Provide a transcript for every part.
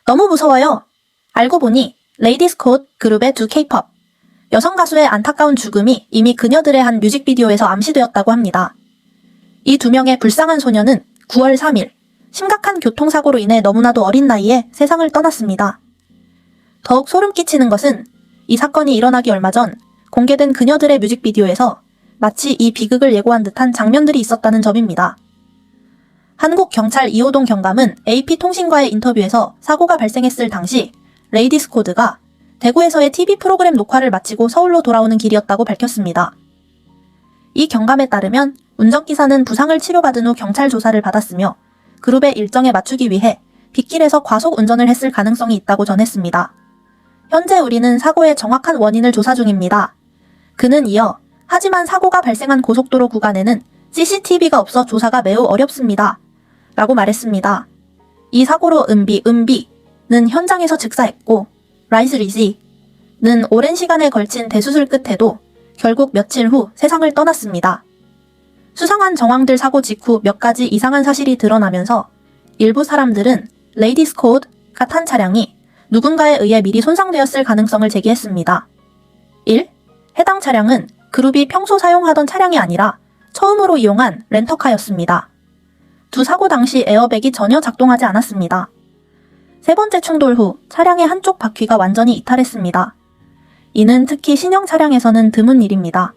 너무 무서워요. 알고 보니 레이디스 콧 그룹의 두 K-pop 여성 가수의 안타까운 죽음이 이미 그녀들의 한 뮤직비디오에서 암시되었다고 합니다. 이 두 명의 불쌍한 소녀는 9월 3일 심각한 교통사고로 인해 너무나도 어린 나이에 세상을 떠났습니다. 더욱 소름 끼치는 것은 이 사건이 일어나기 얼마 전 공개된 그녀들의 뮤직비디오에서 마치 이 비극을 예고한 듯한 장면들이 있었다는 점입니다. 한국경찰 이호동 경감은 AP통신과의 인터뷰에서 사고가 발생했을 당시 레이디스 코드가 대구에서의 TV 프로그램 녹화를 마치고 서울로 돌아오는 길이었다고 밝혔습니다. 이 경감에 따르면 운전기사는 부상을 치료받은 후 경찰 조사를 받았으며 그룹의 일정에 맞추기 위해 빗길에서 과속 운전을 했을 가능성이 있다고 전했습니다. 현재 우리는 사고의 정확한 원인을 조사 중입니다. 그는 이어 하지만 사고가 발생한 고속도로 구간에는 CCTV가 없어 조사가 매우 어렵습니다. 라고 말했습니다. 이 사고로 은비는 현장에서 즉사했고 라이즈리지는 오랜 시간에 걸친 대수술 끝에도 결국 며칠 후 세상을 떠났습니다. 수상한 정황들 사고 직후 몇 가지 이상한 사실이 드러나면서 일부 사람들은 레이디스 코드가 탄 차량이 누군가에 의해 미리 손상되었을 가능성을 제기했습니다. 1. 해당 차량은 그룹이 평소 사용하던 차량이 아니라 처음으로 이용한 렌터카였습니다. 두 사고 당시 에어백이 전혀 작동하지 않았습니다. 세 번째 충돌 후 차량의 한쪽 바퀴가 완전히 이탈했습니다. 이는 특히 신형 차량에서는 드문 일입니다.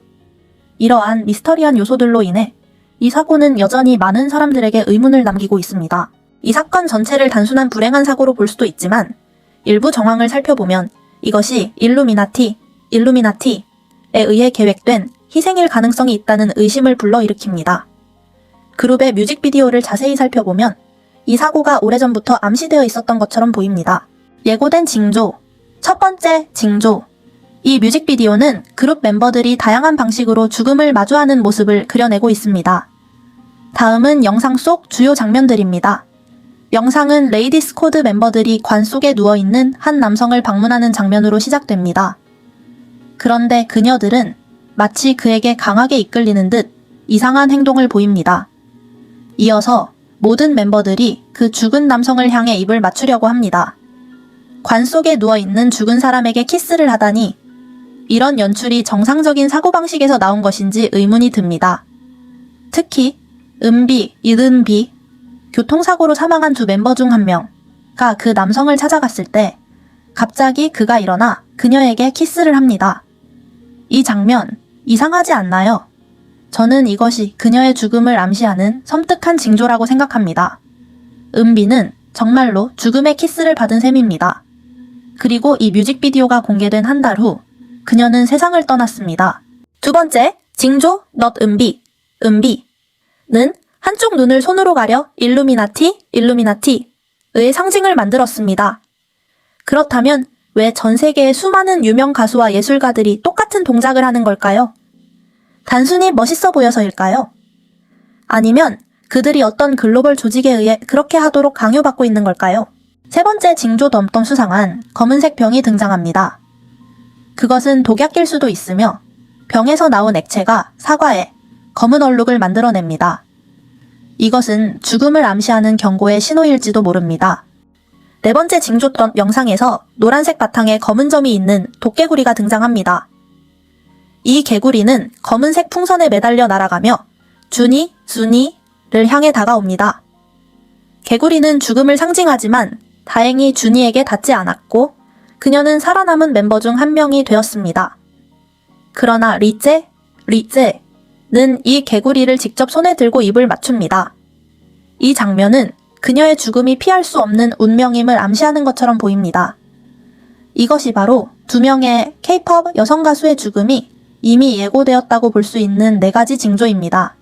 이러한 미스터리한 요소들로 인해 이 사고는 여전히 많은 사람들에게 의문을 남기고 있습니다. 이 사건 전체를 단순한 불행한 사고로 볼 수도 있지만 일부 정황을 살펴보면 이것이 일루미나티에 의해 계획된 희생일 가능성이 있다는 의심을 불러일으킵니다. 그룹의 뮤직비디오를 자세히 살펴보면 이 사고가 오래전부터 암시되어 있었던 것처럼 보입니다. 예고된 징조. 첫 번째, 징조. 이 뮤직비디오는 그룹 멤버들이 다양한 방식으로 죽음을 마주하는 모습을 그려내고 있습니다. 다음은 영상 속 주요 장면들입니다. 영상은 레이디스 코드 멤버들이 관 속에 누워있는 한 남성을 방문하는 장면으로 시작됩니다. 그런데 그녀들은 마치 그에게 강하게 이끌리는 듯 이상한 행동을 보입니다. 이어서 모든 멤버들이 그 죽은 남성을 향해 입을 맞추려고 합니다. 관 속에 누워있는 죽은 사람에게 키스를 하다니 이런 연출이 정상적인 사고방식에서 나온 것인지 의문이 듭니다. 특히 이든비 교통사고로 사망한 두 멤버 중 한 명가 그 남성을 찾아갔을 때 갑자기 그가 일어나 그녀에게 키스를 합니다. 이 장면 이상하지 않나요? 저는 이것이 그녀의 죽음을 암시하는 섬뜩한 징조라고 생각합니다. 은비는 정말로 죽음의 키스를 받은 셈입니다. 그리고 이 뮤직비디오가 공개된 한 달 후 그녀는 세상을 떠났습니다. 두 번째, 징조 not 은비는 한쪽 눈을 손으로 가려 일루미나티의 상징을 만들었습니다. 그렇다면 왜 전 세계의 수많은 유명 가수와 예술가들이 똑같은 동작을 하는 걸까요? 단순히 멋있어 보여서일까요? 아니면 그들이 어떤 글로벌 조직에 의해 그렇게 하도록 강요받고 있는 걸까요? 세 번째 징조 덤덤 수상한 검은색 병이 등장합니다. 그것은 독약일 수도 있으며 병에서 나온 액체가 사과에 검은 얼룩을 만들어냅니다. 이것은 죽음을 암시하는 경고의 신호일지도 모릅니다. 네 번째 징조덤 영상에서 노란색 바탕에 검은 점이 있는 도깨구리가 등장합니다. 이 개구리는 검은색 풍선에 매달려 날아가며 준이를 향해 다가옵니다. 개구리는 죽음을 상징하지만 다행히 준이에게 닿지 않았고 그녀는 살아남은 멤버 중 한 명이 되었습니다. 그러나 리제는 이 개구리를 직접 손에 들고 입을 맞춥니다. 이 장면은 그녀의 죽음이 피할 수 없는 운명임을 암시하는 것처럼 보입니다. 이것이 바로 두 명의 K-pop 여성 가수의 죽음이 이미 예고되었다고 볼 수 있는 4가지 징조입니다.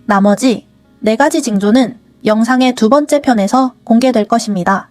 나머지 4가지 징조는 영상의 두 번째 편에서 공개될 것입니다.